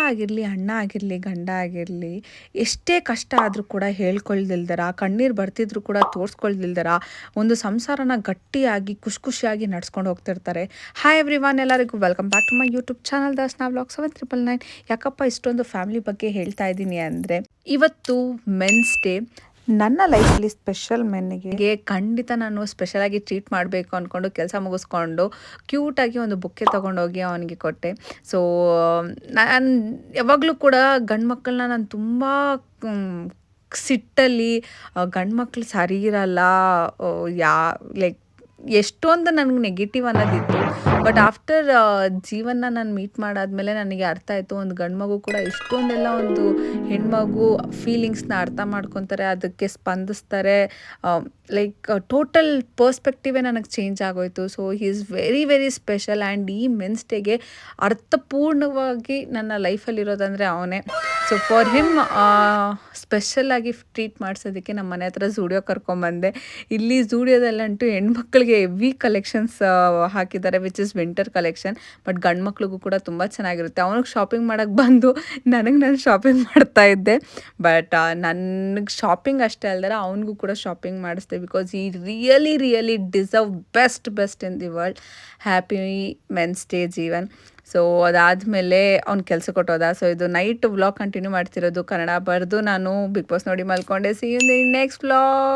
ಆಗಿರಲಿ, ಅಣ್ಣ ಆಗಿರಲಿ, ಗಂಡ ಆಗಿರಲಿ, ಎಷ್ಟೇ ಕಷ್ಟ ಆದರೂ ಕೂಡ ಹೇಳ್ಕೊಳ್ದಿಲ್ದರ, ಕಣ್ಣೀರು ಬರ್ತಿದ್ರು ಕೂಡ ತೋರಿಸ್ಕೊಳ್ದಿಲ್ದರ ಒಂದು ಸಂಸಾರನ ಗಟ್ಟಿಯಾಗಿ ಖುಷಿಯಾಗಿ ನಡ್ಸ್ಕೊಂಡು ಹೋಗ್ತಿರ್ತಾರೆ. ಹಾಯ್ ಎವ್ರಿವನ್, ಎಲ್ಲರಿಗೂ welcome back to my YouTube channel Darshana vlog 7999. ಯಾಕಪ್ಪ ಇಷ್ಟೊಂದು ಫ್ಯಾಮಿಲಿ ಬಗ್ಗೆ ಹೇಳ್ತಾ ಇದ್ದೀನಿ ಅಂದರೆ, ಇವತ್ತು ಮೆನ್ಸ್ ಡೇ. ನನ್ನ ಲೈಫಲ್ಲಿ ಸ್ಪೆಷಲ್ ಮೆನ್ನಿಗೆ ಖಂಡಿತ ನಾನು ಸ್ಪೆಷಲಾಗಿ ಟ್ರೀಟ್ ಮಾಡಬೇಕು ಅಂದ್ಕೊಂಡು ಕೆಲಸ ಮುಗಿಸ್ಕೊಂಡು ಕ್ಯೂಟಾಗಿ ಒಂದು ಬುಕ್ಕೆ ತೊಗೊಂಡೋಗಿ ಅವನಿಗೆ ಕೊಟ್ಟೆ. ಸೊ ನಾನು ಯಾವಾಗಲೂ ಕೂಡ ಗಂಡು ಮಕ್ಕಳನ್ನ ನಾನು ತುಂಬ ಸಿಟ್ಟಲ್ಲಿ ಗಂಡು ಮಕ್ಕಳು ಸರಿ ಇರಲ್ಲ, ಯಾ ಲೈಕ್ ಎಷ್ಟೊಂದು ನನಗೆ ನೆಗೆಟಿವ್ ಅನ್ನೋದಿತ್ತು. ಬಟ್ ಆಫ್ಟರ್ ಜೀವನ ನಾನು ಮೀಟ್ ಮಾಡಾದ್ಮೇಲೆ ನನಗೆ ಅರ್ಥ ಆಯಿತು, ಒಂದು ಗಂಡು ಮಗು ಕೂಡ ಇಷ್ಟೊಂದೆಲ್ಲ ಒಂದು ಹೆಣ್ಮಗು ಫೀಲಿಂಗ್ಸ್ನ ಅರ್ಥ ಮಾಡ್ಕೊತಾರೆ, ಅದಕ್ಕೆ ಸ್ಪಂದಿಸ್ತಾರೆ. ಲೈಕ್ ಟೋಟಲ್ ಪರ್ಸ್ಪೆಕ್ಟಿವೇ ನನಗೆ ಚೇಂಜ್ ಆಗೋಯಿತು. So he is very very special. And ಈ ಮೆನ್ಸ್ ಡೇಗೆ ಅರ್ಥಪೂರ್ಣವಾಗಿ ನನ್ನ ಲೈಫಲ್ಲಿರೋದಂದರೆ ಅವನೇ. ಸೊ ಫಾರ್ ಹಿಮ್ ಸ್ಪೆಷಲಾಗಿ ಟ್ರೀಟ್ ಮಾಡಿಸೋದಕ್ಕೆ ನಮ್ಮ ಮನೆ ಹತ್ರ ಝೂಡಿಯೋ ಕರ್ಕೊಂಬಂದೆ. ಇಲ್ಲಿ ಝೂಡಿಯೋದಲ್ಲಂತೂ ಹೆಣ್ಮಕ್ಳಿಗೆ ಹೆವಿ ಕಲೆಕ್ಷನ್ಸ್ ಹಾಕಿದ್ದಾರೆ, which is winter collection. But ಗಂಡು ಮಕ್ಳಿಗೂ ಕೂಡ ತುಂಬ ಚೆನ್ನಾಗಿರುತ್ತೆ. ಅವನಿಗೆ ಶಾಪಿಂಗ್ ಮಾಡೋಕ್ಕೆ ಬಂದು ನಾನು ಶಾಪಿಂಗ್ ಮಾಡ್ತಾ ಇದ್ದೆ. ಬಟ್ ನನಗೆ ಶಾಪಿಂಗ್ ಅಷ್ಟೇ ಅಲ್ದರ ಅವನಿಗೂ ಕೂಡ ಶಾಪಿಂಗ್ ಮಾಡಿಸ್ದೆ, because he really deserve best in the world. Happy men's day Jeevan. So ಅದಾದಮೇಲೆ ಅವ್ನು ಕೆಲಸ ಕೊಟ್ಟೋದ. ಸೊ ಇದು ನೈಟ್ ವ್ಲಾಗ್ ಕಂಟಿನ್ಯೂ ಮಾಡ್ತಿರೋದು. ಕನ್ನಡ ಬರೆದು ನಾನು ಬಿಗ್ ಬಾಸ್ ನೋಡಿ ಮಲ್ಕೊಂಡೆ. See you in the next vlog.